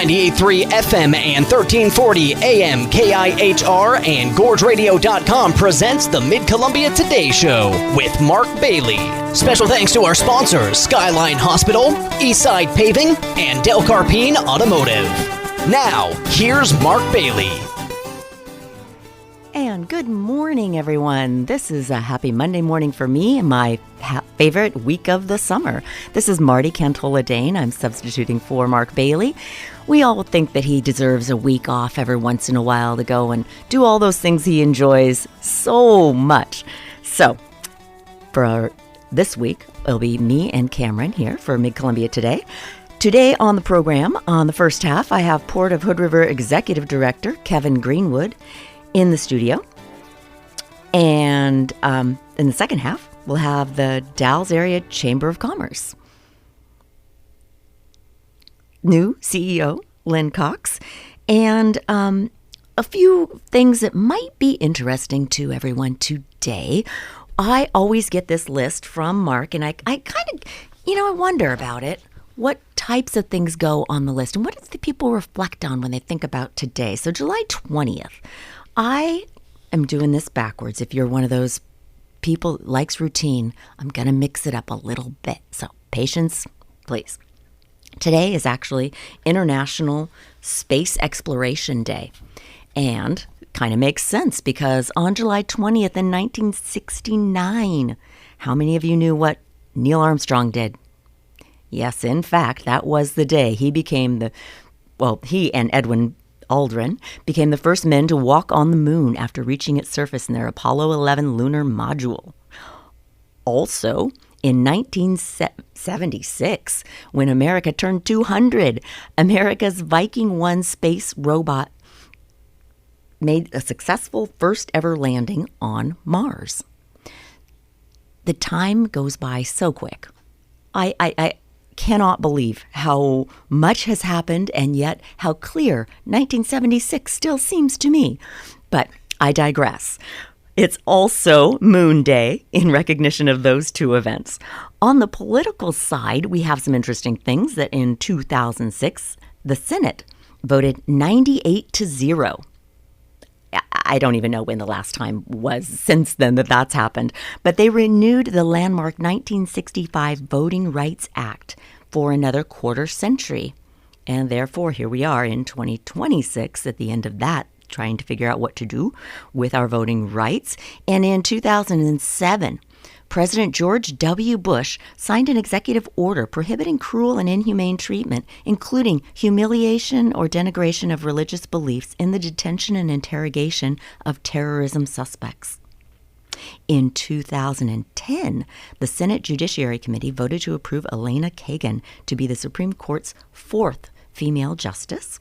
98.3 FM and 1340 AM KIHR and GorgeRadio.com presents the Mid-Columbia Today Show with Mark Bailey. Special thanks to our sponsors, Skyline Hospital, Eastside Paving, and Del Carpine Automotive. Now, here's Mark Bailey. And good morning, everyone. This is a happy Monday morning for me and my favorite week of the summer. This is Marty Cantola-Dane. I'm substituting for Mark Bailey. We all think that he deserves a week off every once in a while to go and do all those things he enjoys so much. So, for this week, it'll be me and Cameron here for Mid-Columbia Today. Today on the program, on the first half, I have Port of Hood River Executive Director Kevin Greenwood in the studio. And in the second half, we'll have the Dalles Area Chamber of Commerce. New CEO, Lynn Cox, and a few things that might be interesting to everyone today. I always get this list from Mark, and I kind of, I wonder about it. What types of things go on the list, and what do the people reflect on when they think about today? So July 20th. I am doing this backwards. If you're one of those people that likes routine, I'm going to mix it up a little bit. So patience, please. Today is actually International Space Exploration Day. And kind of makes sense because on July 20th in 1969, how many of you knew what Neil Armstrong did? Yes, in fact, that was the day he became he and Edwin Aldrin became the first men to walk on the moon after reaching its surface in their Apollo 11 lunar module. Also, in 1976, when America turned 200, America's Viking 1 space robot made a successful first ever landing on Mars. The time goes by so quick. I cannot believe how much has happened and yet how clear 1976 still seems to me. But I digress. It's also Moon Day in recognition of those two events. On the political side, we have some interesting things that in 2006, the Senate voted 98-0. I don't even know when the last time was since then that's happened, but they renewed the landmark 1965 Voting Rights Act for another quarter century. And therefore, here we are in 2026 at the end of that, trying to figure out what to do with our voting rights. And in 2007, President George W. Bush signed an executive order prohibiting cruel and inhumane treatment, including humiliation or denigration of religious beliefs in the detention and interrogation of terrorism suspects. In 2010, the Senate Judiciary Committee voted to approve Elena Kagan to be the Supreme Court's fourth female justice.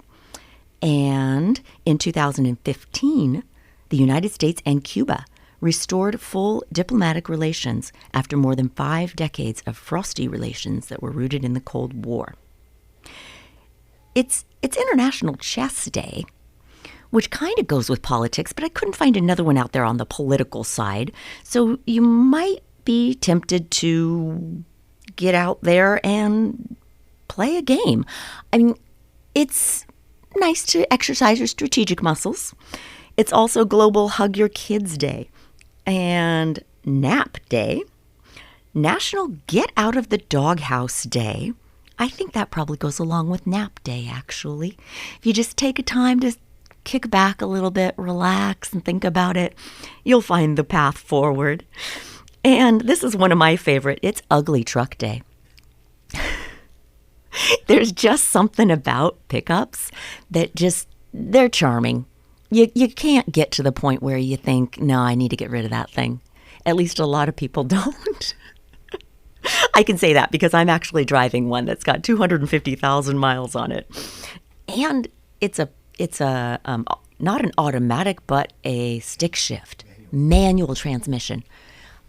And in 2015, the United States and Cuba restored full diplomatic relations after more than 5 decades of frosty relations that were rooted in the Cold War. It's International Chess Day, which kind of goes with politics, but I couldn't find another one out there on the political side. So you might be tempted to get out there and play a game. I mean, it's nice to exercise your strategic muscles. It's also Global Hug Your Kids Day and Nap Day, National Get Out of the Doghouse Day. I think that probably goes along with Nap Day, actually. If you just take a time to kick back a little bit, relax, and think about it, you'll find the path forward. And this is one of my favorite. It's Ugly Truck Day. There's just something about pickups that they're charming. You can't get to the point where you think, no, I need to get rid of that thing. At least a lot of people don't. I can say that because I'm actually driving one that's got 250,000 miles on it. And it's a not an automatic, but a stick shift, manual transmission.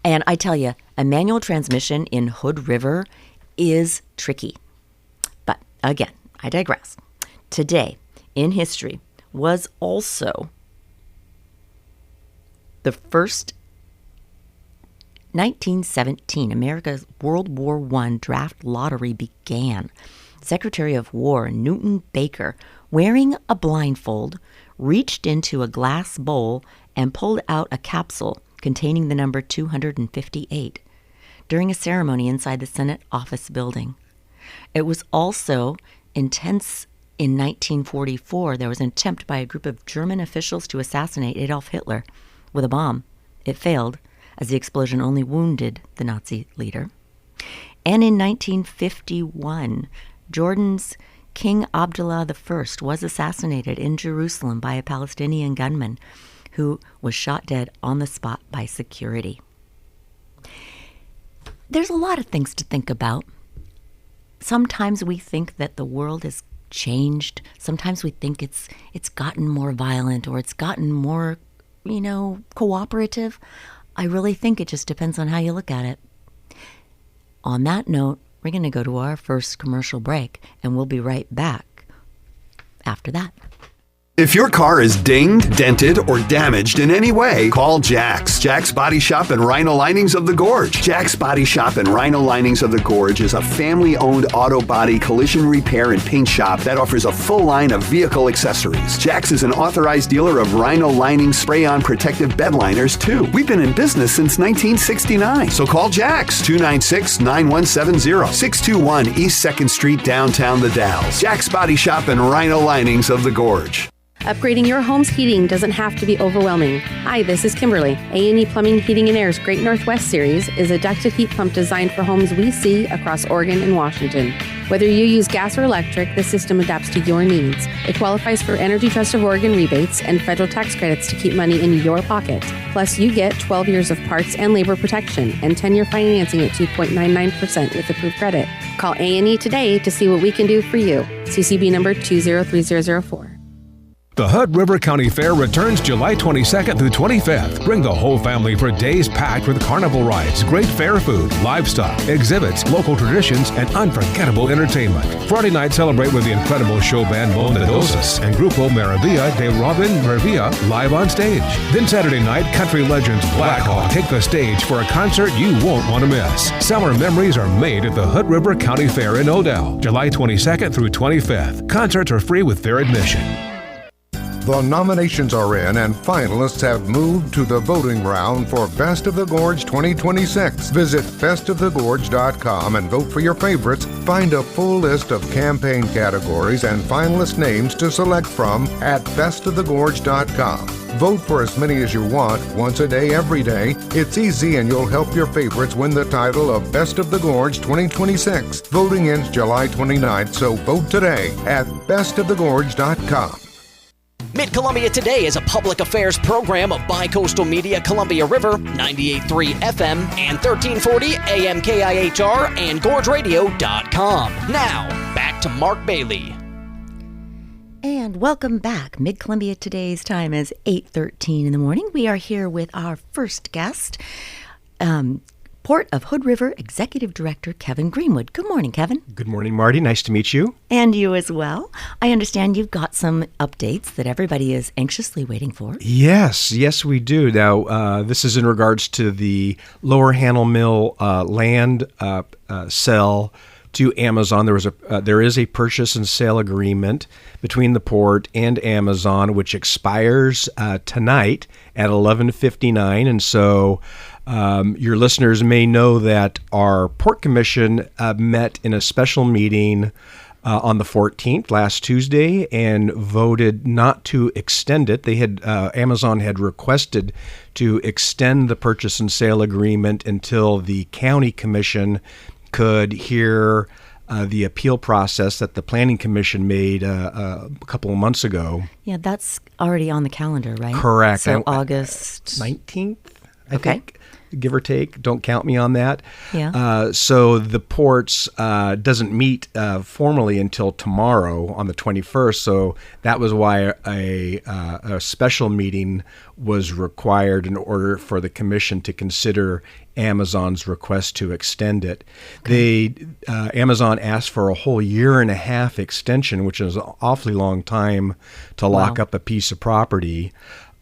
And I tell you, a manual transmission in Hood River is tricky. But again, I digress. Today in history was also the first 1917, America's World War I draft lottery began. Secretary of War Newton Baker, wearing a blindfold, reached into a glass bowl and pulled out a capsule containing the number 258 during a ceremony inside the Senate office building. It was also intense. In 1944, there was an attempt by a group of German officials to assassinate Adolf Hitler with a bomb. It failed, as the explosion only wounded the Nazi leader. And in 1951, Jordan's King Abdullah I was assassinated in Jerusalem by a Palestinian gunman who was shot dead on the spot by security. There's a lot of things to think about. Sometimes we think that the world is changed. Sometimes we think it's gotten more violent or it's gotten more, cooperative. I really think it just depends on how you look at it. On that note, we're going to go to our first commercial break, and we'll be right back after that. If your car is dinged, dented, or damaged in any way, call Jack's. Jack's Body Shop and Rhino Linings of the Gorge. Jack's Body Shop and Rhino Linings of the Gorge is a family-owned auto body collision repair and paint shop that offers a full line of vehicle accessories. Jack's is an authorized dealer of Rhino Lining spray-on protective bed liners, too. We've been in business since 1969. So call Jack's, 296-9170, 621 East 2nd Street, downtown The Dalles. Jack's Body Shop and Rhino Linings of the Gorge. Upgrading your home's heating doesn't have to be overwhelming. Hi, this is Kimberly. A&E Plumbing, Heating & Air's Great Northwest Series is a ducted heat pump designed for homes we see across Oregon and Washington. Whether you use gas or electric, the system adapts to your needs. It qualifies for Energy Trust of Oregon rebates and federal tax credits to keep money in your pocket. Plus, you get 12 years of parts and labor protection and 10-year financing at 2.99% with approved credit. Call A&E today to see what we can do for you. CCB number 203004. The Hood River County Fair returns July 22nd through 25th. Bring the whole family for days packed with carnival rides, great fair food, livestock, exhibits, local traditions, and unforgettable entertainment. Friday night, celebrate with the incredible show band Bondadosis and Grupo Maravilla de Robin Maravilla live on stage. Then Saturday night, country legends Black Hawk take the stage for a concert you won't want to miss. Summer memories are made at the Hood River County Fair in Odell, July 22nd through 25th. Concerts are free with fair admission. The nominations are in and finalists have moved to the voting round for Best of the Gorge 2026. Visit bestofthegorge.com and vote for your favorites. Find a full list of campaign categories and finalist names to select from at bestofthegorge.com. Vote for as many as you want, once a day, every day. It's easy and you'll help your favorites win the title of Best of the Gorge 2026. Voting ends July 29th, so vote today at bestofthegorge.com. Mid-Columbia Today is a public affairs program of Bicoastal Media, Columbia River, 98.3 FM and 1340 AM KIHR and GorgeRadio.com. Now, back to Mark Bailey. And welcome back. Mid-Columbia Today's time is 8:13 in the morning. We are here with our first guest, Port of Hood River Executive Director Kevin Greenwood. Good morning, Kevin. Good morning, Marty. Nice to meet you. And you as well. I understand you've got some updates that everybody is anxiously waiting for. Yes, we do. Now, this is in regards to the Lower Handle Mill land sale to Amazon. There is a purchase and sale agreement between the port and Amazon, which expires tonight at 11:59, and so your listeners may know that our Port Commission met in a special meeting on the 14th, last Tuesday, and voted not to extend it. They had Amazon had requested to extend the purchase and sale agreement until the county commission could hear the appeal process that the Planning Commission made a couple of months ago. Yeah, that's already on the calendar, right? Correct. So August 19th, I Okay. think, give or take. Don't count me on that. Yeah. So the ports doesn't meet formally until tomorrow on the 21st. So that was why a special meeting was required in order for the commission to consider Amazon's request to extend it. Amazon asked for a whole year and a half extension, which is an awfully long time to lock up a piece of property.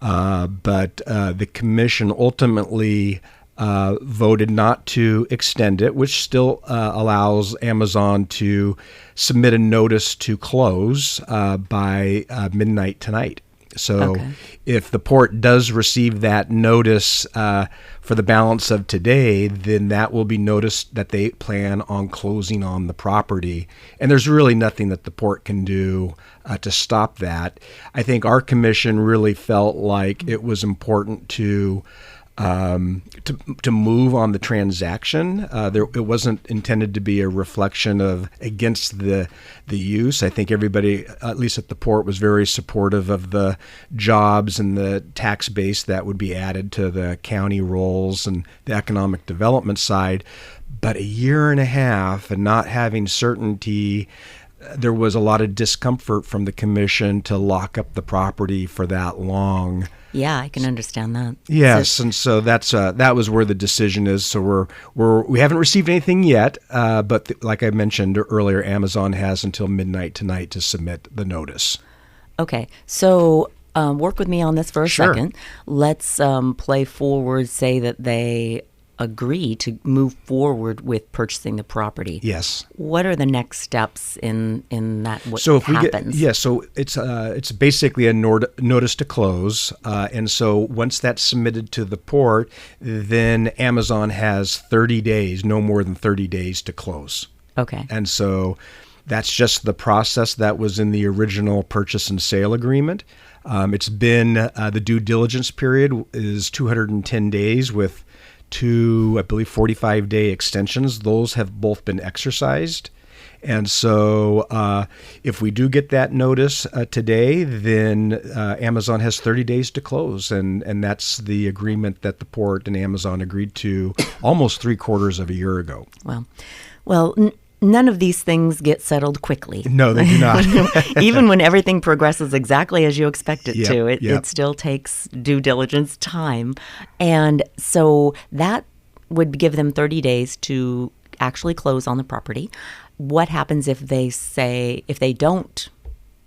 But the commission ultimately voted not to extend it, which still allows Amazon to submit a notice to close by midnight tonight. So if the port does receive that notice for the balance of today, then that will be noticed that they plan on closing on the property. And there's really nothing that the port can do to stop that. I think our commission really felt like it was important to move on the transaction. It wasn't intended to be a reflection of against the use. I think everybody, at least at the port, was very supportive of the jobs and the tax base that would be added to the county rolls and the economic development side. But a year and a half and not having certainty, there was a lot of discomfort from the commission to lock up the property for that long. Yeah, I can understand that. Yes, and so that was where the decision is. So we haven't received anything yet, but like I mentioned earlier, Amazon has until midnight tonight to submit the notice. Okay, so work with me on this for a second. Let's play forward. Say that they agree to move forward with purchasing the property. Yes. What are the next steps in that? What so if happens? So it's basically a notice to close, and so once that's submitted to the port, then Amazon has 30 days, no more than 30 days to close. Okay. And so that's just the process that was in the original purchase and sale agreement. It's been the due diligence period is 210 days with 2, I believe, 45-day extensions. Those have both been exercised. And so if we do get that notice today, then Amazon has 30 days to close. And that's the agreement that the port and Amazon agreed to almost 3/4 of a year ago. Well, none of these things get settled quickly. No, they do not. Even when everything progresses exactly as you expect it to, Yep. it still takes due diligence time. And so that would give them 30 days to actually close on the property. What happens if they don't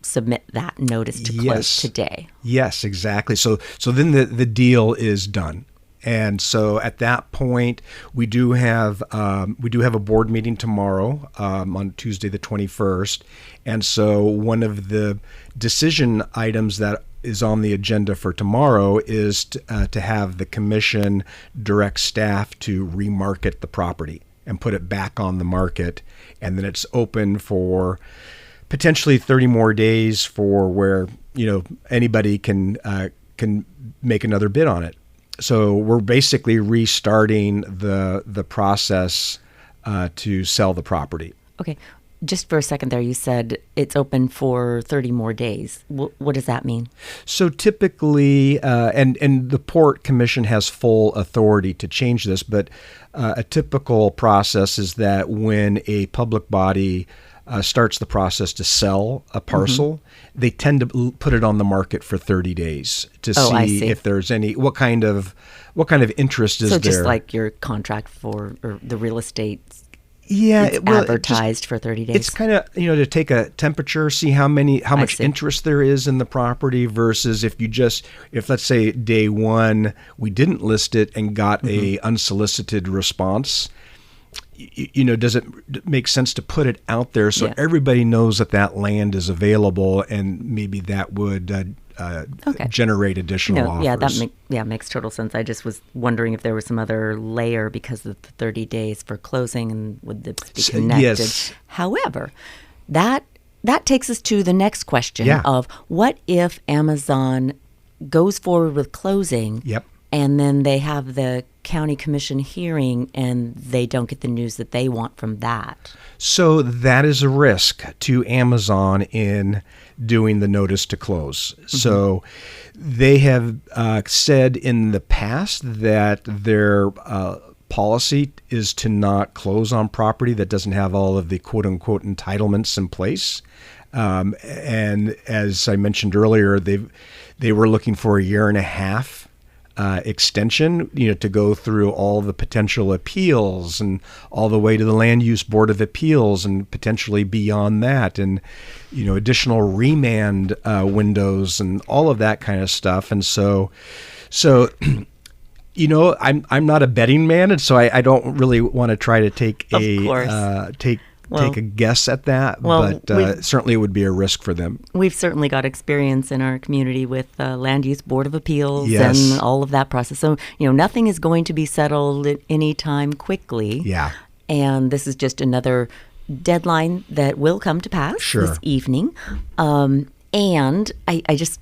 submit that notice to close today? Yes, exactly. So then the deal is done. And so at that point, we do have a board meeting tomorrow on Tuesday the 21st. And so one of the decision items that is on the agenda for tomorrow is to have the commission direct staff to remarket the property and put it back on the market. And then it's open for potentially 30 more days for where anybody can make another bid on it. So we're basically restarting the process to sell the property. Okay. Just for a second there, you said it's open for 30 more days. What does that mean? So typically, and the Port Commission has full authority to change this, but a typical process is that when a public body starts the process to sell a parcel, they tend to put it on the market for 30 days to see if there's what kind of interest is there. So just like your contract for or the real estate. Yeah, it's advertised for 30 days. It's kind of to take a temperature, see how much interest there is in the property versus if let's say day one we didn't list it and got a unsolicited response. Does it make sense to put it out there so everybody knows that land is available, and maybe that would generate additional offers? That makes total sense. I just was wondering if there was some other layer because of the 30 days for closing, and would this be connected? Yes. However, that takes us to the next question of what if Amazon goes forward with closing? Yep. And then they have the county commission hearing and they don't get the news that they want from that. So that is a risk to Amazon in doing the notice to close. So they have said in the past that their policy is to not close on property that doesn't have all of the quote unquote entitlements in place. And as I mentioned earlier, they were looking for a year and a half extension, to go through all the potential appeals and all the way to the Land Use Board of Appeals and potentially beyond that, and additional remand windows and all of that kind of stuff. And so I'm not a betting man, and so I don't really want to try to take take a guess at that. But certainly it would be a risk for them. We've certainly got experience in our community with Land Use Board of Appeals Yes. and all of that process. So, nothing is going to be settled at any time quickly. Yeah. And this is just another deadline that will come to pass Sure. this evening. And I just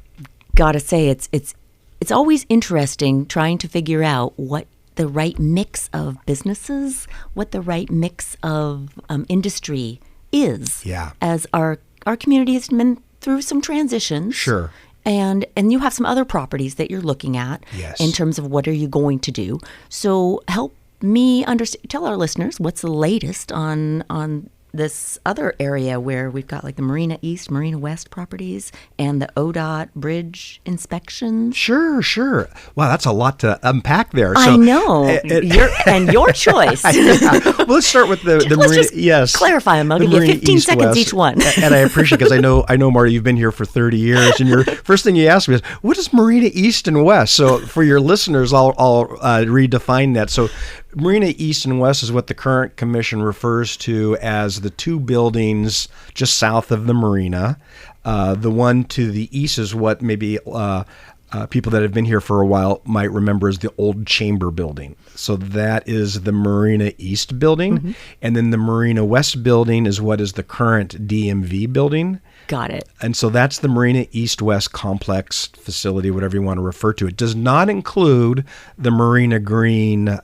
got to say, it's always interesting trying to figure out what the right mix of businesses, what the right mix of industry is. Yeah. As our community has been through some transitions. Sure. And you have some other properties that you're looking at Yes. in terms of what are you going to do. So help me understand. Tell our listeners what's the latest on this other area where we've got like the Marina East, Marina West properties and the ODOT bridge inspections. Sure. Wow, that's a lot to unpack there. I know. Your choice. Well, let's start with the Let's Marina. just Yes, clarify them. I'll the give you Marina 15 seconds East-West. each one. And I appreciate because I know Marty, you've been here for 30 years, and your first thing you asked me is, what is Marina East and West? So for your listeners, I'll redefine that. So Marina East and West is what the current commission refers to as the two buildings just south of the marina. The one to the east is what maybe people that have been here for a while might remember as the old Chamber building. So that is the Marina East building. Mm-hmm. And then the Marina West building is what is the current DMV building. Got it. And so that's the Marina East-West complex facility, whatever you want to refer to. It does not include the Marina Green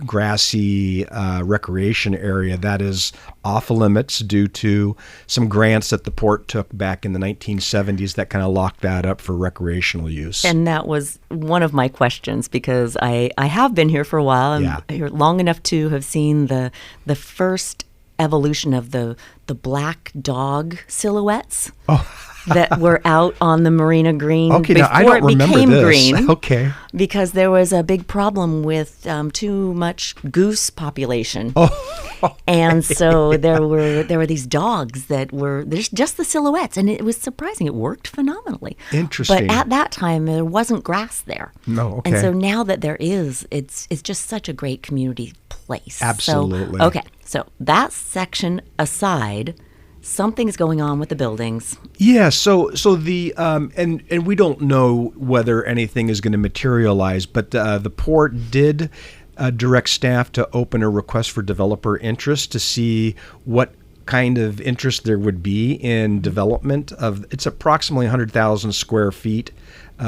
grassy recreation area. That is off limits due to some grants that the port took back in the 1970s that kind of locked that up for recreational use. And that was one of my questions because I have been here for a while. I'm Yeah. here long enough to have seen the first evolution of the black dog silhouettes that were out on the Marina Green Okay, before now I don't it became remember this. green. Okay. Because there was a big problem with too much goose population. And so there were these dogs that were there's just the silhouettes, and it was surprising. It worked phenomenally. Interesting. But at that time, there wasn't grass there. No, okay. And so now that there is, it's just such a great community place. Absolutely. So that section aside, something's going on with the buildings. Yeah, so the and we don't know whether anything is going to materialize, but the port did direct staff to open a request for developer interest to see what kind of interest there would be in development of. It's approximately 100,000 square feet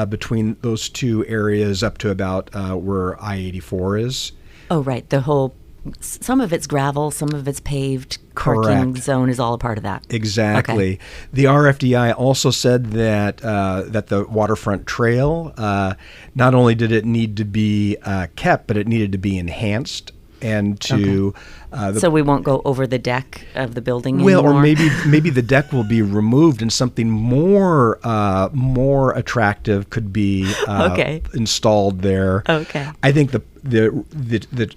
between those two areas, up to about where I-84 is. Oh, right. Some of it's gravel, some of it's paved. Parking Correct. zone is all a part of that. Exactly. Okay. The RFDI also said that that the waterfront trail, not only did it need to be kept, but it needed to be enhanced. And to So we won't go over the deck of the building well, anymore? or maybe the deck will be removed and something more attractive could be installed there. Okay. I think the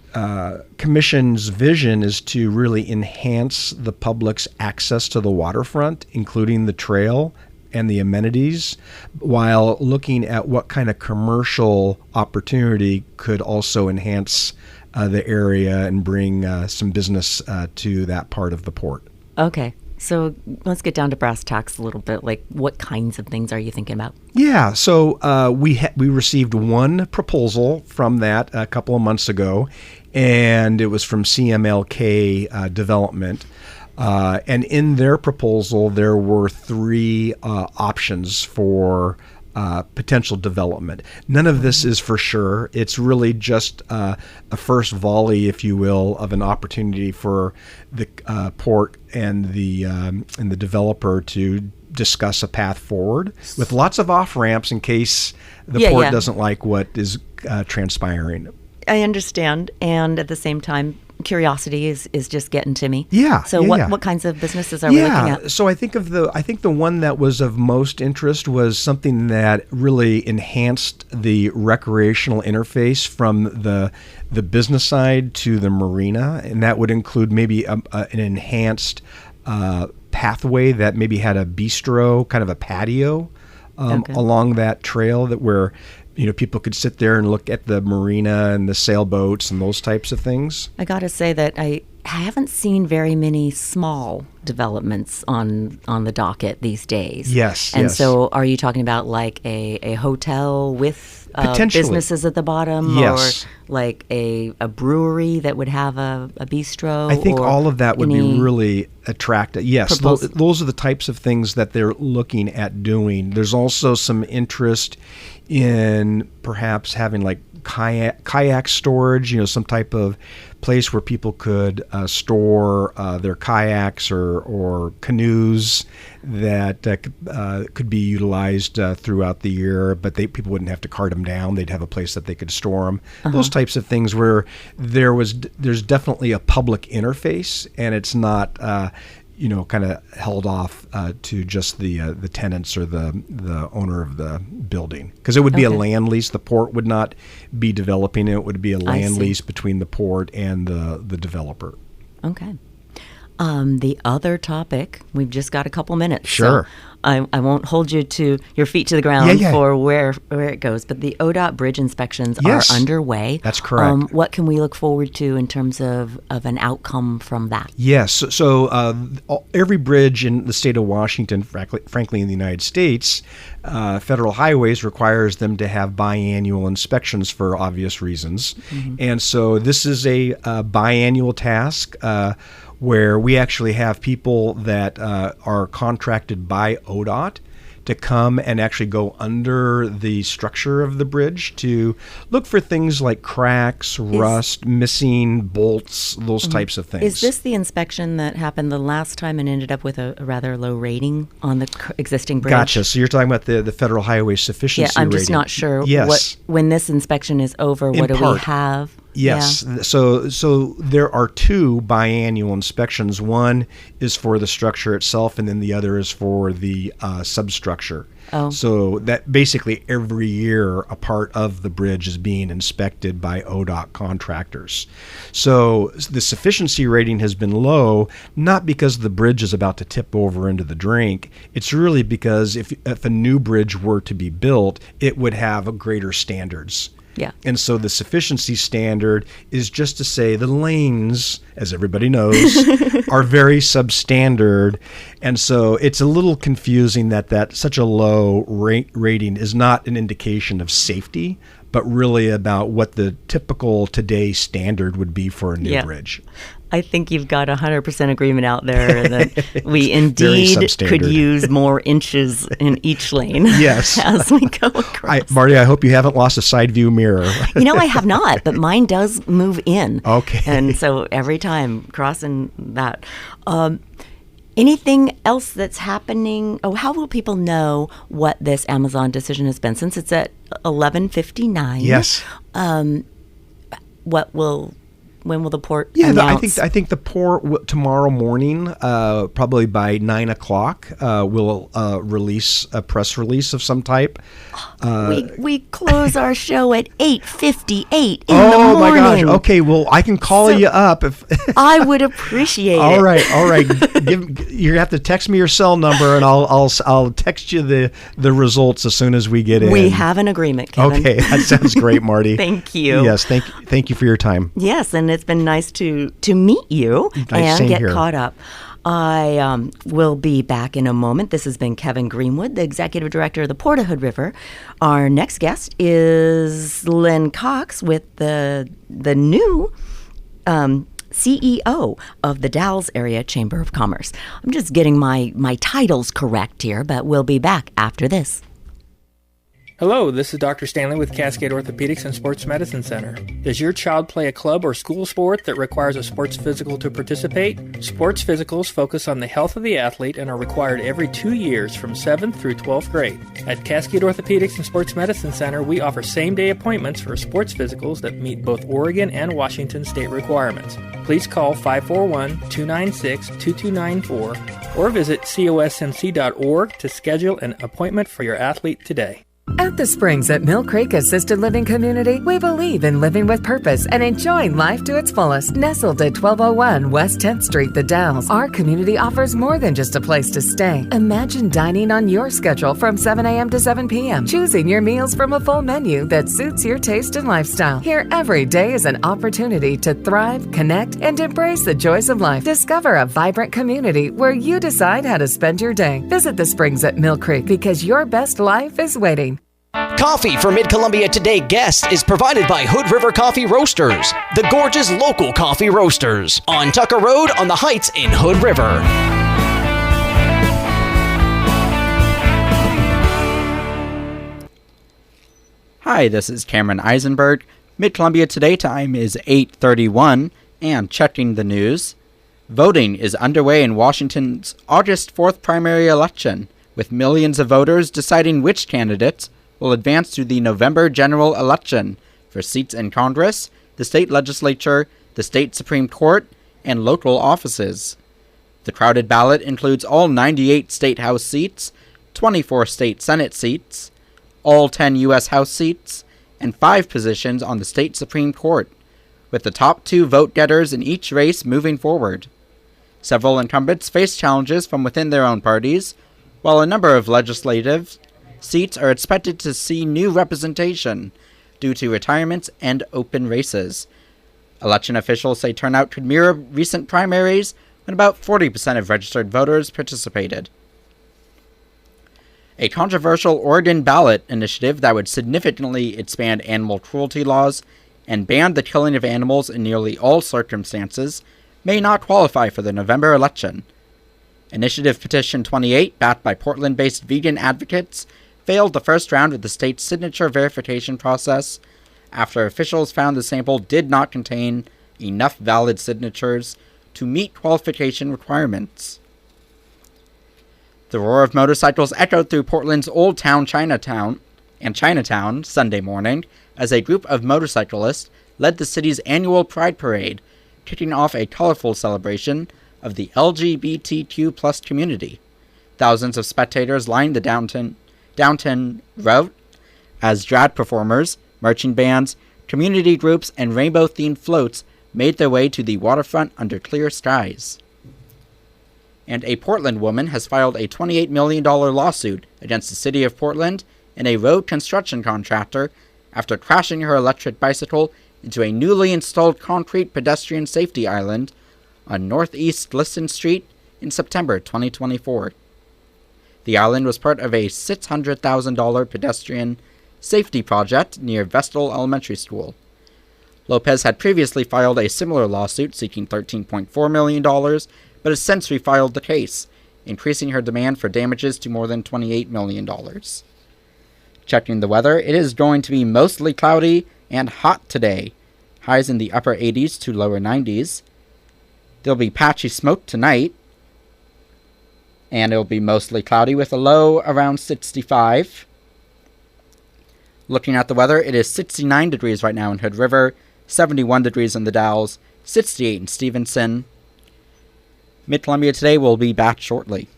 commission's vision is to really enhance the public's access to the waterfront, including the trail and the amenities, while looking at what kind of commercial opportunity could also enhance the area and bring some business to that part of the port. Okay. So let's get down to brass tacks a little bit. Like, what kinds of things are you thinking about? Yeah, so we received one proposal from that a couple of months ago, and it was from CMLK Development. And in their proposal, there were three options for potential development. None of this is for sure. It's really just a first volley, if you will, of an opportunity for the port and the developer to discuss a path forward with lots of off ramps in case the port doesn't like what is transpiring. I understand, and at the same time, curiosity is just getting to me. Yeah. So what kinds of businesses are we looking at? So I think the one that was of most interest was something that really enhanced the recreational interface from the business side to the marina, and that would include maybe an enhanced pathway that maybe had a bistro, kind of a patio along that trail, that where people could sit there and look at the marina and the sailboats and those types of things. I got to say that I haven't seen very many small developments on the docket these days. Yes. And so are you talking about like a hotel with businesses at the bottom? Yes. Or like a brewery that would have a bistro? I think all of that would be really attractive. Yes, those are the types of things that they're looking at doing. There's also some interest in perhaps having like kayak storage, some type of place where people could store their kayaks or canoes that could be utilized throughout the year, but people wouldn't have to cart them down. They'd have a place that they could store them. Those types of things where there's definitely a public interface, and it's not kind of held off to just the tenants or the owner of the building, because it would be a land lease. The port would not be developing it. It would be a land lease between the port and the developer. Okay. The other topic, we've just got a couple minutes. Sure. So I won't hold you to your feet to the ground for where it goes, but the ODOT bridge inspections are underway. That's correct. What can we look forward to in terms of an outcome from that? Yes. So every bridge in the state of Washington, frankly in the United States, federal highways requires them to have biannual inspections for obvious reasons. Mm-hmm. And so this is a biannual task where we actually have people that are contracted by ODOT to come and actually go under the structure of the bridge to look for things like cracks, rust, missing bolts, those types of things. Is this the inspection that happened the last time and ended up with a rather low rating on the existing bridge? Gotcha. So you're talking about the Federal Highway Sufficiency rating. Yeah, I'm just not sure. Yes. When this inspection is over, what do we have? Yes. Yeah. So there are two biannual inspections. One is for the structure itself, and then the other is for the substructure. Oh. So that basically every year a part of the bridge is being inspected by ODOT contractors. So the sufficiency rating has been low, not because the bridge is about to tip over into the drink. It's really because if a new bridge were to be built, it would have greater standards. Yeah. And so the sufficiency standard is just to say the lanes, as everybody knows, are very substandard. And so it's a little confusing that such a low rating is not an indication of safety, but really about what the typical today standard would be for a new bridge. I think you've got 100% agreement out there that we indeed could use more inches in each lane. Yes. As we go across. Marty, I hope you haven't lost a side view mirror. I have not, but mine does move in. Okay. And so every time crossing that. Anything else that's happening? Oh, how will people know what this Amazon decision has been? Since it's at 11:59. Yes. When will the port announce? I think the port tomorrow morning, probably by 9 o'clock, will release a press release of some type. We close our show at 8:58 in the morning. Oh my gosh! Okay, well I can call you up if I would appreciate it. All right. You have to text me your cell number, and I'll text you the results as soon as we get in. We have an agreement, Kevin. Okay, that sounds great, Marty. Thank you. Yes, thank you for your time. Yes, and it's been nice to meet you and get caught up. I will be back in a moment. This has been Kevin Greenwood, the Executive Director of the Port of Hood River. Our next guest is Lynn Cox with the new CEO of the Dalles Area Chamber of Commerce. I'm just getting my titles correct here, but we'll be back after this. Hello, this is Dr. Stanley with Cascade Orthopedics and Sports Medicine Center. Does your child play a club or school sport that requires a sports physical to participate? Sports physicals focus on the health of the athlete and are required every 2 years from 7th through 12th grade. At Cascade Orthopedics and Sports Medicine Center, we offer same-day appointments for sports physicals that meet both Oregon and Washington state requirements. Please call 541-296-2294 or visit cosmc.org to schedule an appointment for your athlete today. At the Springs at Mill Creek Assisted Living Community, we believe in living with purpose and enjoying life to its fullest. Nestled at 1201 West 10th Street, The Dalles, our community offers more than just a place to stay. Imagine dining on your schedule from 7 a.m. to 7 p.m., choosing your meals from a full menu that suits your taste and lifestyle. Here, every day is an opportunity to thrive, connect, and embrace the joys of life. Discover a vibrant community where you decide how to spend your day. Visit the Springs at Mill Creek because your best life is waiting. Coffee for Mid-Columbia Today guests is provided by Hood River Coffee Roasters, the Gorge's local coffee roasters, on Tucker Road on the Heights in Hood River. Hi, this is Cameron Eisenberg. Mid-Columbia Today time is 8:31, and checking the news. Voting is underway in Washington's August 4th primary election, with millions of voters deciding which candidates will advance to the November general election for seats in Congress, the state legislature, the state Supreme Court, and local offices. The crowded ballot includes all 98 state House seats, 24 state Senate seats, all 10 U.S. House seats, and 5 positions on the state Supreme Court, with the top 2 vote-getters in each race moving forward. Several incumbents face challenges from within their own parties, while a number of legislative seats are expected to see new representation due to retirements and open races. Election officials say turnout could mirror recent primaries when about 40% of registered voters participated. A controversial Oregon ballot initiative that would significantly expand animal cruelty laws and ban the killing of animals in nearly all circumstances may not qualify for the November election. Initiative Petition 28, backed by Portland-based vegan advocates, failed the first round of the state's signature verification process after officials found the sample did not contain enough valid signatures to meet qualification requirements. The roar of motorcycles echoed through Portland's Old Town Chinatown Sunday morning as a group of motorcyclists led the city's annual Pride Parade, kicking off a colorful celebration of the LGBTQ+ community. Thousands of spectators lined the downtown route as drag performers, marching bands, community groups, and rainbow-themed floats made their way to the waterfront under clear skies. And a Portland woman has filed a $28 million lawsuit against the city of Portland and a road construction contractor after crashing her electric bicycle into a newly installed concrete pedestrian safety island on Northeast Glisson Street in September 2024. The island was part of a $600,000 pedestrian safety project near Vestal Elementary School. Lopez had previously filed a similar lawsuit seeking $13.4 million, but has since refiled the case, increasing her demand for damages to more than $28 million. Checking the weather, it is going to be mostly cloudy and hot today. Highs in the upper 80s to lower 90s. There'll be patchy smoke tonight, and it'll be mostly cloudy with a low around 65. Looking at the weather, it is 69 degrees right now in Hood River, 71 degrees in the Dalles, 68 in Stevenson. Mid-Columbia Today will be back shortly.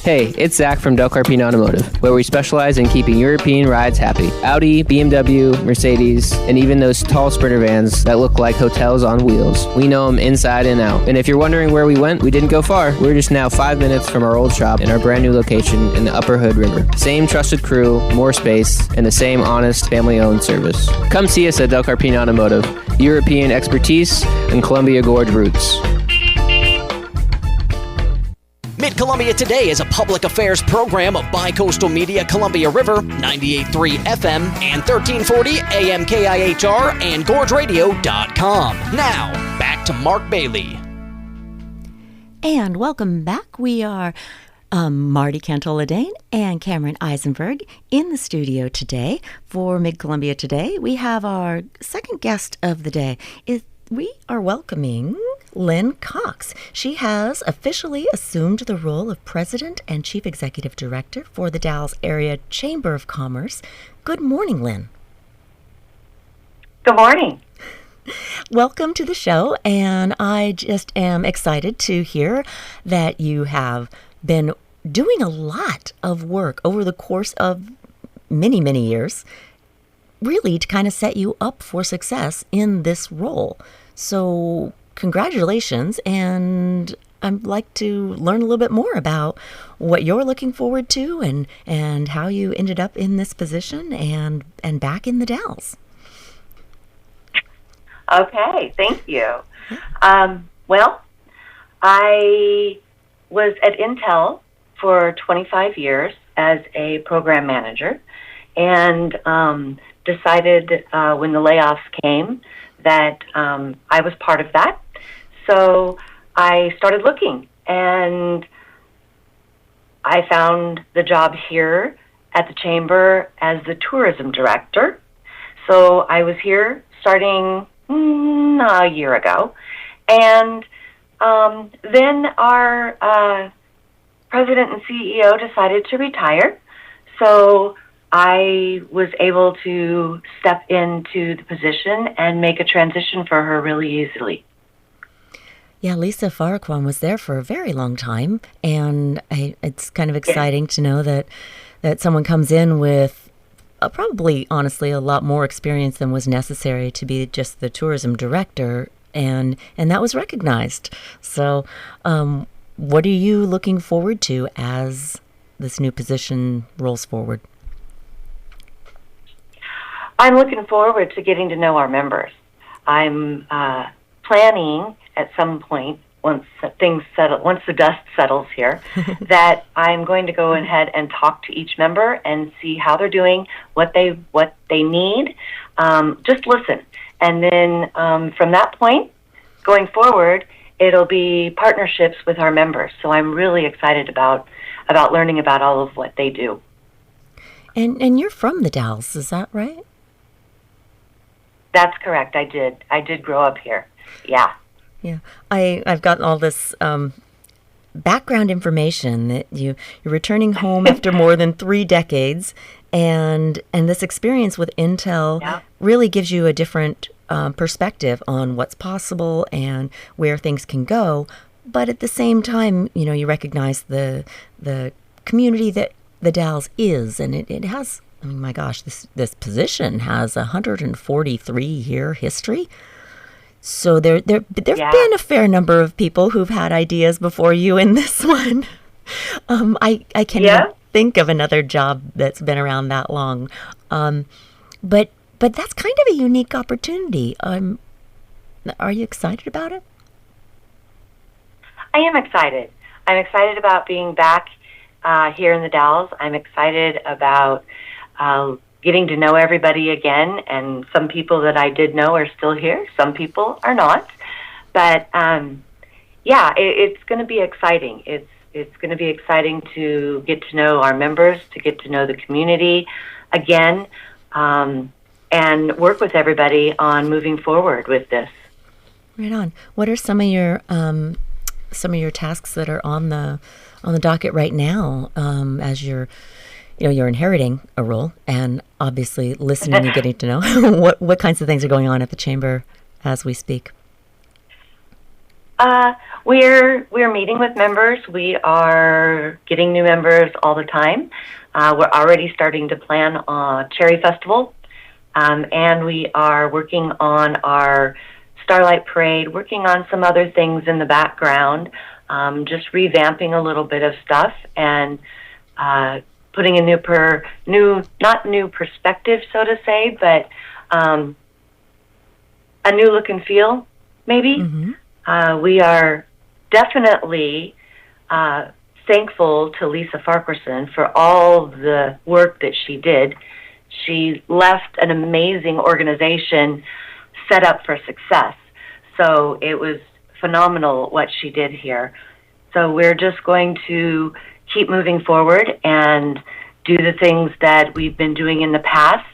Hey, it's Zach from Del Carpino Automotive, where we specialize in keeping European rides happy. Audi, BMW, Mercedes, and even those tall Sprinter vans that look like hotels on wheels. We know them inside and out. And if you're wondering where we went, we didn't go far. We're just now 5 minutes from our old shop in our brand new location in the Upper Hood River. Same trusted crew, more space, and the same honest, family-owned service. Come see us at Del Carpino Automotive. European expertise and Columbia Gorge roots. Mid-Columbia Today is a public affairs program of Bicoastal Media Columbia River, 98.3 FM and 1340 AM KIHR and GorgeRadio.com. Now, back to Mark Bailey. And welcome back. We are Marty Cantola-Dane and Cameron Eisenberg in the studio today for Mid-Columbia Today. We have our second guest of the day. We are welcoming Lynn Cox. She has officially assumed the role of President and Chief Executive Director for the Dalles Area Chamber of Commerce. Good morning, Lynn. Good morning. Welcome to the show, and I just am excited to hear that you have been doing a lot of work over the course of many, many years, really to kind of set you up for success in this role. So congratulations, and I'd like to learn a little bit more about what you're looking forward to and how you ended up in this position and back in the Dalles. Okay, thank you. Well, I was at Intel for 25 years as a program manager, and decided when the layoffs came that I was part of that. So I started looking, and I found the job here at the Chamber as the tourism director. So I was here starting a year ago. And then our president and CEO decided to retire. So I was able to step into the position and make a transition for her really easily. Yeah, Lisa Farquhar was there for a very long time, and it's kind of exciting to know that someone comes in with probably, honestly, a lot more experience than was necessary to be just the tourism director, and that was recognized. So what are you looking forward to as this new position rolls forward? I'm looking forward to getting to know our members. I'm planning at some point, once the dust settles here, that I'm going to go ahead and talk to each member and see how they're doing, what they need. Just listen, and then from that point, going forward, it'll be partnerships with our members. So I'm really excited about learning about all of what they do. And you're from the Dalles, is that right? That's correct. I did grow up here. Yeah. Yeah. I've got all this background information that you're returning home after more than 3 decades, and this experience with Intel really gives you a different perspective on what's possible and where things can go. But at the same time, you recognize the community that the Dalles is, and it has. I mean, my gosh, this position has a 143-year history. So there've been a fair number of people who've had ideas before you in this one. I can't even think of another job that's been around that long. But that's kind of a unique opportunity. Are you excited about it? I am excited. I'm excited about being back here in the Dalles. I'm excited about getting to know everybody again, and some people that I did know are still here. Some people are not. But, it's going to be exciting. It's going to be exciting to get to know our members, to get to know the community again, and work with everybody on moving forward with this. Right on. What are some of your tasks that are on the docket right now as you're inheriting a role and obviously listening and getting to know what kinds of things are going on at the Chamber as we speak? We're meeting with members. We are getting new members all the time. We're already starting to plan a Cherry Festival, and we are working on our Starlight Parade, working on some other things in the background, just revamping a little bit of stuff and putting a not new perspective, so to say, but a new look and feel, maybe. Mm-hmm. We are definitely thankful to Lisa Farquharson for all the work that she did. She left an amazing organization set up for success. So it was phenomenal what she did here. So we're just going to keep moving forward and do the things that we've been doing in the past,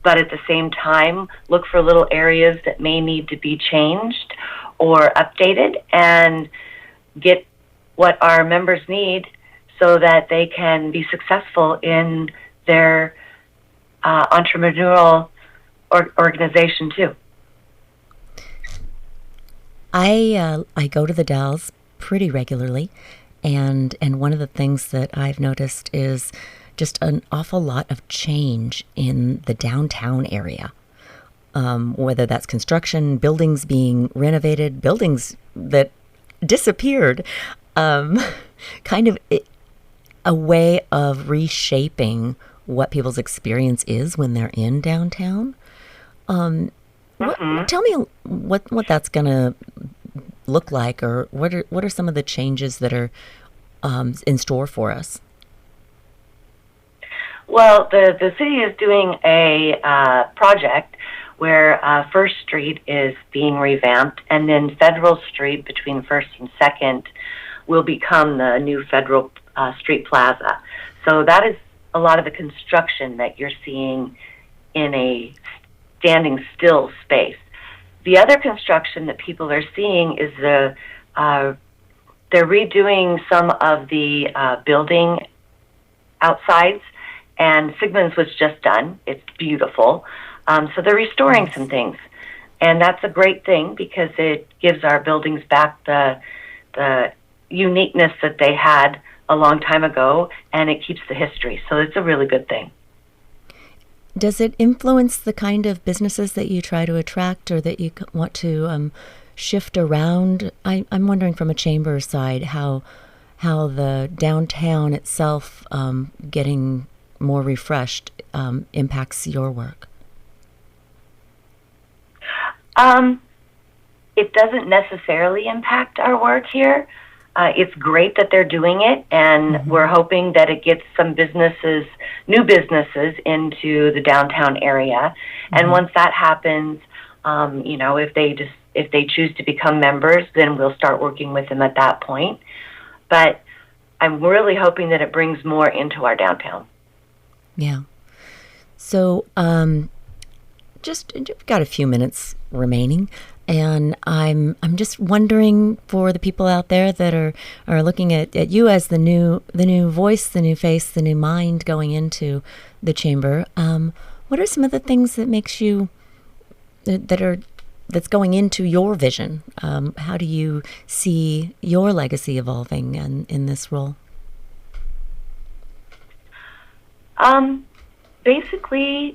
but at the same time, look for little areas that may need to be changed or updated and get what our members need so that they can be successful in their entrepreneurial organization too. I go to the Dalles pretty regularly, And one of the things that I've noticed is just an awful lot of change in the downtown area. Whether that's construction, buildings being renovated, buildings that disappeared, kind of a way of reshaping what people's experience is when they're in downtown. Tell me what that's going to look like, or what are some of the changes that are in store for us? Well, the city is doing a project where First Street is being revamped, and then Federal Street between First and Second will become the new Federal Street Plaza. So that is a lot of the construction that you're seeing in a standing still space. The other construction that people are seeing is they're redoing some of the building outsides, and Sigmund's was just done. It's beautiful. So they're restoring some things, and that's a great thing because it gives our buildings back the uniqueness that they had a long time ago, and it keeps the history. So it's a really good thing. Does it influence the kind of businesses that you try to attract or that you want to shift around? I'm wondering from a chamber side how the downtown itself getting more refreshed impacts your work. It doesn't necessarily impact our work here. It's great that they're doing it, and we're hoping that it gets some businesses, new businesses, into the downtown area. And once that happens, if they choose to become members, then we'll start working with them at that point. But I'm really hoping that it brings more into our downtown. Yeah. So, just got a few minutes remaining, and I'm just wondering for the people out there that are looking at you as the new voice, the new face, the new mind going into the chamber. What are some of the things that makes you that's going into your vision? How do you see your legacy evolving in this role? Basically,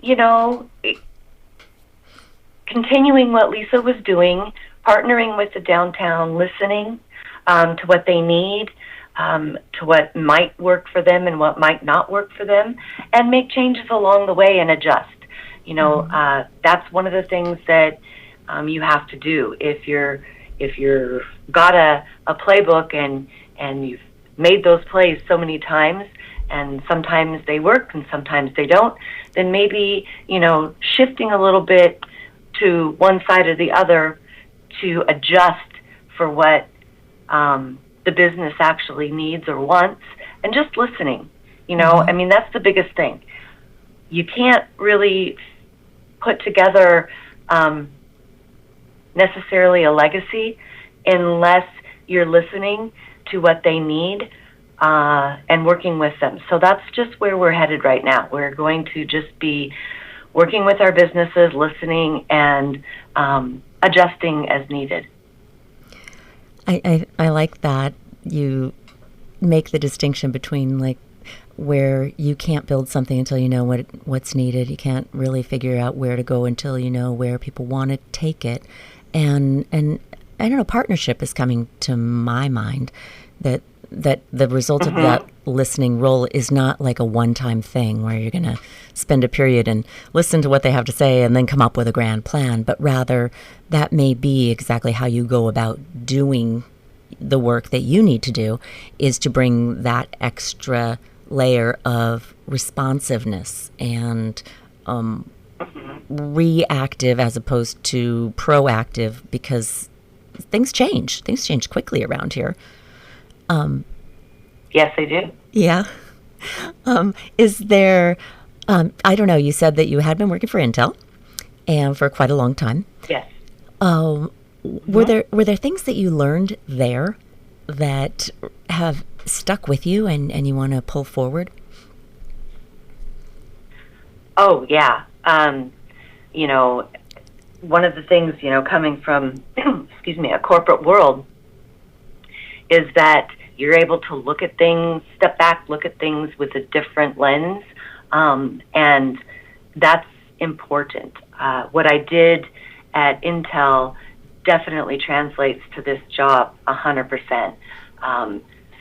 continuing what Lisa was doing, partnering with the downtown, listening to what they need, to what might work for them and what might not work for them, and make changes along the way and adjust. That's one of the things that you have to do. If you're got a playbook and you've made those plays so many times, and sometimes they work and sometimes they don't, then maybe, shifting a little bit to one side or the other to adjust for what the business actually needs or wants, and just listening. That's the biggest thing. You can't really put together necessarily a legacy unless you're listening to what they need and working with them. So that's just where we're headed right now. We're going to just be working with our businesses, listening, and adjusting as needed. I like that you make the distinction between where you can't build something until you know what's needed. You can't really figure out where to go until you know where people want to take it. And I don't know, partnership is coming to my mind, that the result of that listening role is not like a one-time thing where you're going to spend a period and listen to what they have to say and then come up with a grand plan, but rather that may be exactly how you go about doing the work that you need to do, is to bring that extra layer of responsiveness and reactive as opposed to proactive, because things change quickly around here. Yes, they do. Yeah. Is there, I don't know, you said that you had been working for Intel and for quite a long time. Yes. Were there things that you learned there that have stuck with you and you want to pull forward? Oh, yeah. One of the things, coming from, a corporate world, is that you're able to look at things, step back, look at things with a different lens, and that's important. What I did at Intel definitely translates to this job 100%.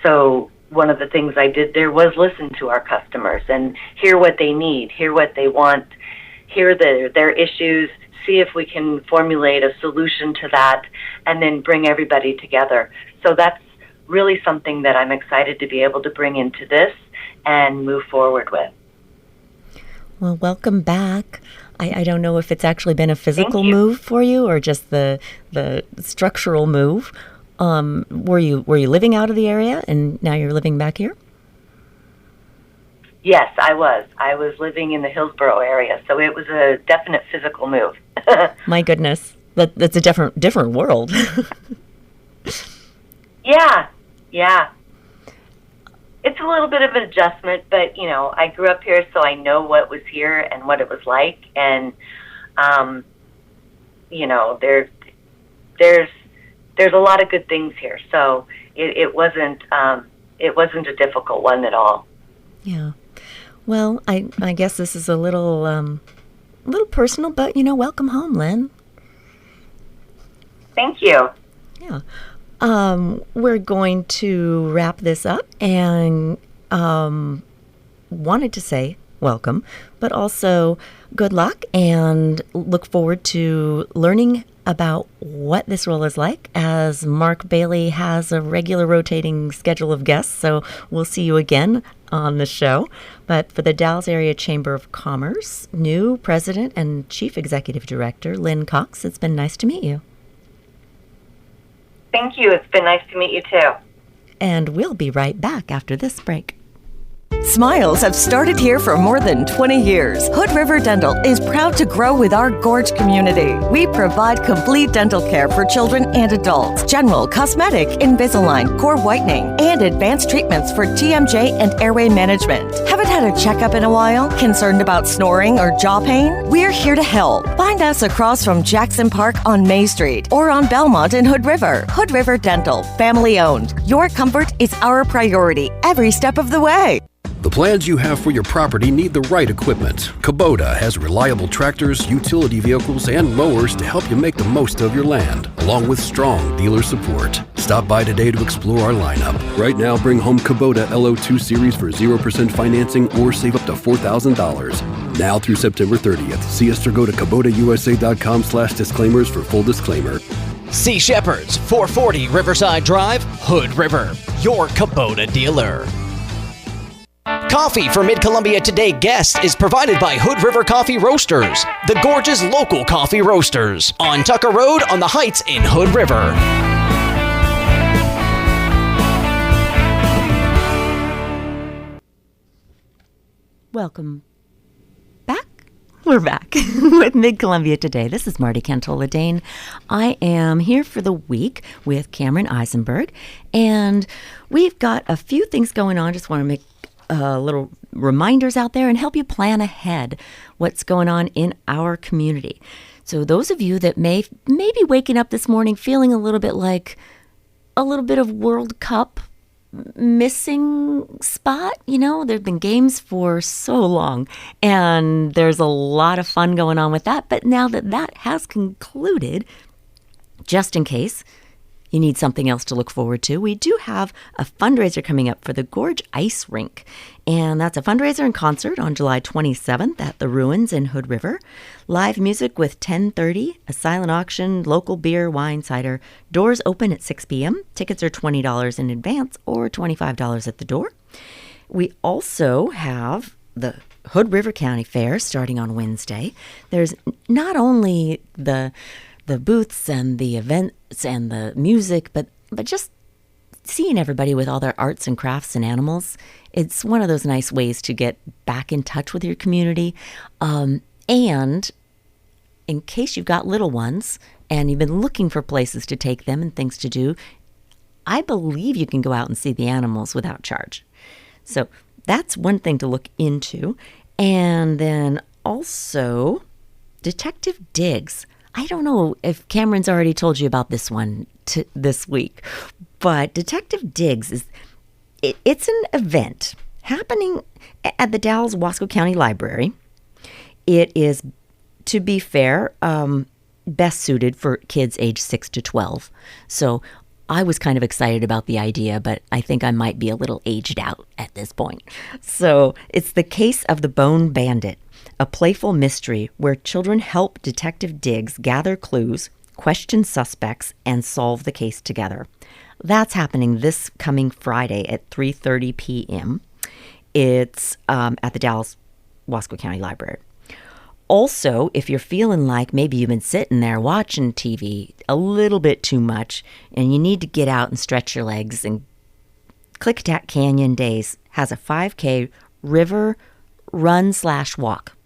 So one of the things I did there was listen to our customers and hear what they need, hear what they want, hear their issues, see if we can formulate a solution to that, and then bring everybody together. So that's really something that I'm excited to be able to bring into this and move forward with. Well, welcome back. I don't know if it's actually been a physical move for you or just the structural move. Were you living out of the area and now you're living back here? Yes, I was. I was living in the Hillsborough area, so it was a definite physical move. My goodness, that's a different world. Yeah. It's a little bit of an adjustment, but, you know, I grew up here, so I know what was here and what it was like. And, you know, there's a lot of good things here. So it wasn't a difficult one at all. Yeah. Well, I guess this is a little personal, but, you know, welcome home, Lynn. Thank you. Yeah. We're going to wrap this up and wanted to say welcome, but also good luck and look forward to learning about what this role is like as Mark Bailey has a regular rotating schedule of guests. So we'll see you again on the show. But for the Dalles Area Chamber of Commerce, new President and Chief Executive Director, Lynn Cox, it's been nice to meet you. Thank you. It's been nice to meet you too. And we'll be right back after this break. Smiles have started here for more than 20 years. Hood River Dental is proud to grow with our Gorge community. We provide complete dental care for children and adults, general, cosmetic, Invisalign, core whitening, and advanced treatments for TMJ and airway management. Haven't had a checkup in a while? Concerned about snoring or jaw pain? We're here to help. Find us across from Jackson Park on May Street or on Belmont in Hood River. Hood River Dental, family owned. Your comfort is our priority every step of the way. The plans you have for your property need the right equipment. Kubota has reliable tractors, utility vehicles, and mowers to help you make the most of your land, along with strong dealer support. Stop by today to explore our lineup. Right now, bring home Kubota LO2 Series for 0% financing or save up to $4,000. Now through September 30th. See us or go to KubotaUSA.com/disclaimers for full disclaimer. Sea Shepherds, 440 Riverside Drive, Hood River, your Kubota dealer. Coffee for Mid-Columbia Today guests is provided by Hood River Coffee Roasters, the Gorge's local coffee roasters, on Tucker Road on the Heights in Hood River. Welcome back. We're back with Mid-Columbia Today. This is Marty Cantola-Dane. I am here for the week with Cameron Eisenberg, and we've got a few things going on. Just want to make little reminders out there and help you plan ahead what's going on in our community. So those of you that may be waking up this morning feeling a little bit like a little bit of World Cup missing spot, you know, there have been games for so long and there's a lot of fun going on with that. But now that has concluded, just in case you need something else to look forward to, we do have a fundraiser coming up for the Gorge Ice Rink. And that's a fundraiser and concert on July 27th at the Ruins in Hood River. Live music with 10:30, a silent auction, local beer, wine, cider. Doors open at 6 p.m. Tickets are $20 in advance or $25 at the door. We also have the Hood River County Fair starting on Wednesday. There's not only the booths and the events and the music, but just seeing everybody with all their arts and crafts and animals. It's one of those nice ways to get back in touch with your community. And in case you've got little ones and you've been looking for places to take them and things to do, I believe you can go out and see the animals without charge. So that's one thing to look into. And then also Detective Diggs. I don't know if Cameron's already told you about this one. this week. But Detective Diggs it's an event happening at the Dalles Wasco County Library. It is, to be fair, best suited for kids age 6 to 12. So I was kind of excited about the idea, but I think I might be a little aged out at this point. So it's the Case of the Bone Bandit, a playful mystery where children help Detective Diggs gather clues, question suspects, and solve the case together. That's happening this coming Friday at 3:30 p.m. It's at the Dalles Wasco County Library. Also, if you're feeling like maybe you've been sitting there watching TV a little bit too much and you need to get out and stretch your legs, and Klickitat Canyon Days has a 5K river run/walk.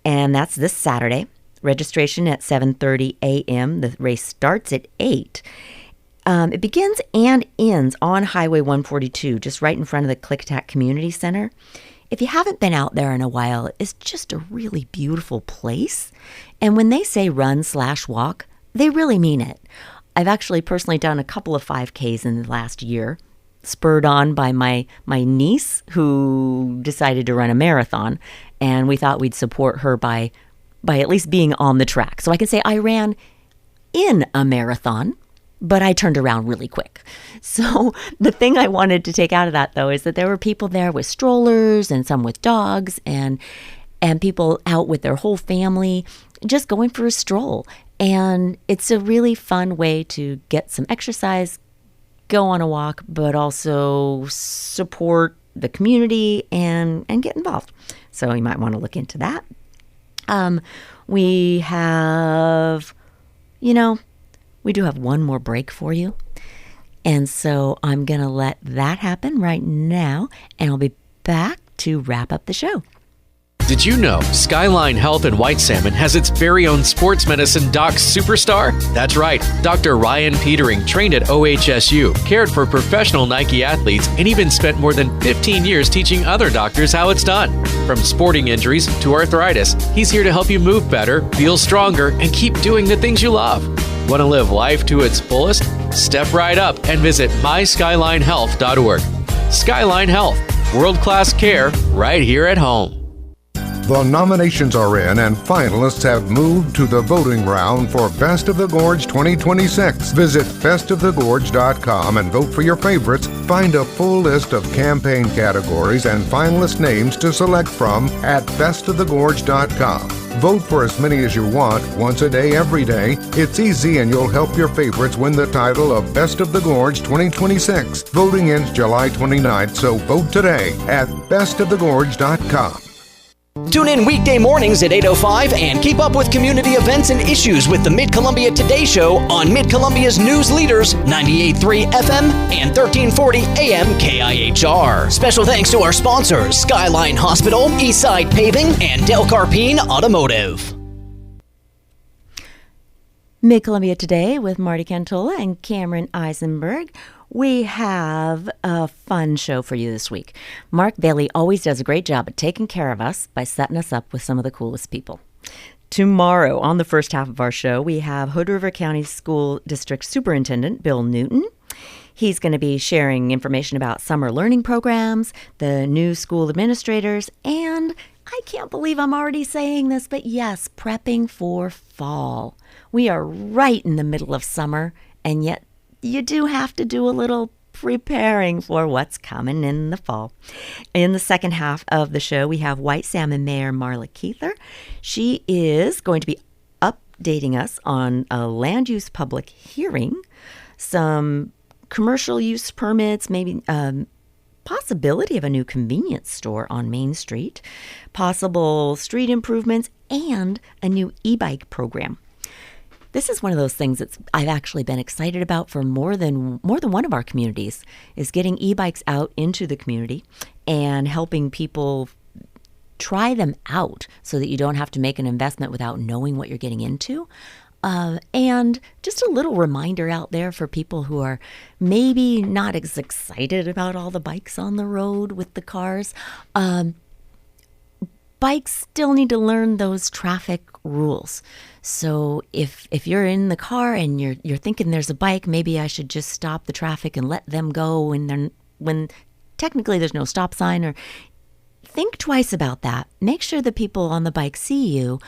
And that's this Saturday. Registration at 7:30 a.m. The race starts at 8. It begins and ends on Highway 142, just right in front of the Klickitat Community Center. If you haven't been out there in a while, it's just a really beautiful place. And when they say run/walk, they really mean it. I've actually personally done a couple of 5Ks in the last year, spurred on by my niece who decided to run a marathon. And we thought we'd support her by at least being on the track. So I can say I ran in a marathon, but I turned around really quick. So the thing I wanted to take out of that, though, is that there were people there with strollers and some with dogs and people out with their whole family just going for a stroll. And it's a really fun way to get some exercise, go on a walk, but also support the community and get involved. So you might want to look into that. We do have one more break for you. And so I'm going to let that happen right now, and I'll be back to wrap up the show. Did you know Skyline Health in White Salmon has its very own sports medicine doc superstar? That's right. Dr. Ryan Petering trained at OHSU, cared for professional Nike athletes, and even spent more than 15 years teaching other doctors how it's done. From sporting injuries to arthritis, he's here to help you move better, feel stronger, and keep doing the things you love. Want to live life to its fullest? Step right up and visit myskylinehealth.org. Skyline Health, world-class care right here at home. The nominations are in and finalists have moved to the voting round for Best of the Gorge 2026. Visit bestofthegorge.com and vote for your favorites. Find a full list of campaign categories and finalist names to select from at bestofthegorge.com. Vote for as many as you want, once a day, every day. It's easy and you'll help your favorites win the title of Best of the Gorge 2026. Voting ends July 29th, so vote today at bestofthegorge.com. Tune in weekday mornings at 8:05 and keep up with community events and issues with the Mid-Columbia Today Show on Mid-Columbia's news leaders, 98.3 FM and 1340 AM KIHR. Special thanks to our sponsors, Skyline Hospital, Eastside Paving, and Del Carpine Automotive. Mid-Columbia Today with Marty Cantola and Cameron Eisenberg. We have a fun show for you this week. Mark Bailey always does a great job at taking care of us by setting us up with some of the coolest people. Tomorrow, on the first half of our show, we have Hood River County School District Superintendent Bill Newton. He's going to be sharing information about summer learning programs, the new school administrators, and I can't believe I'm already saying this, but yes, prepping for fall. We are right in the middle of summer, and yet you do have to do a little preparing for what's coming in the fall. In the second half of the show, we have White Salmon Mayor Marla Keithler. She is going to be updating us on a land use public hearing, some commercial use permits, maybe possibility of a new convenience store on Main Street, possible street improvements, and a new e-bike program. This is one of those things that I've actually been excited about for more than one of our communities, is getting e-bikes out into the community and helping people try them out so that you don't have to make an investment without knowing what you're getting into. And just a little reminder out there for people who are maybe not as excited about all the bikes on the road with the cars. bikes still need to learn those traffic rules. So if you're in the car and you're thinking there's a bike, maybe I should just stop the traffic and let them go when technically there's no stop sign, or think twice about that. Make sure the people on the bike see you,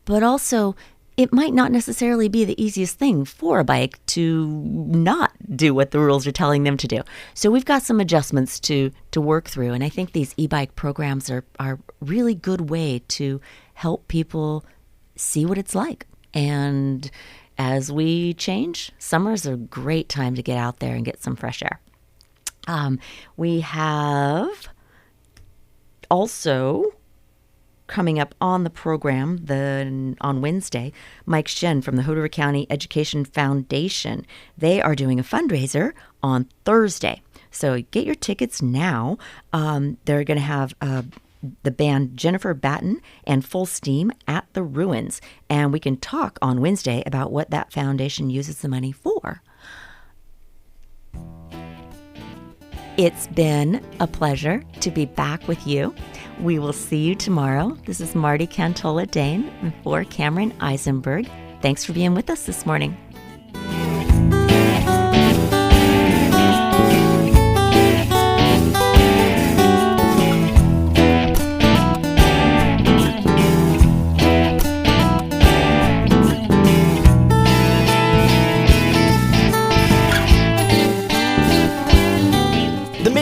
but also it might not necessarily be the easiest thing for a bike to not do what the rules are telling them to do. So we've got some adjustments to work through, and I think these e-bike programs are a really good way to help people see what it's like. And as we change, summer's a great time to get out there and get some fresh air. We have also coming up on the program on Wednesday, Mike Shen from the Hood River County Education Foundation. They are doing a fundraiser on Thursday. So get your tickets now. They're going to have the band Jennifer Batten and Full Steam at the Ruins. And we can talk on Wednesday about what that foundation uses the money for. It's been a pleasure to be back with you. We will see you tomorrow. This is Marty Cantola Dane for Cameron Eisenberg. Thanks for being with us this morning.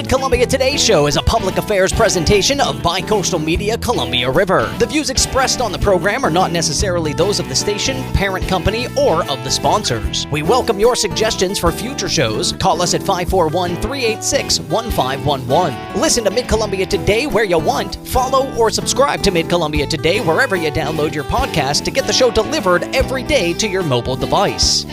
Columbia Today Show is a public affairs presentation of Bicoastal Media Columbia River. The views expressed on the program are not necessarily those of the station, parent company, or of the sponsors. We welcome your suggestions for future shows. Call us at 541-386-1511. Listen to Mid-Columbia Today where you want. Follow or subscribe to Mid-Columbia Today wherever you download your podcast to get the show delivered every day to your mobile device.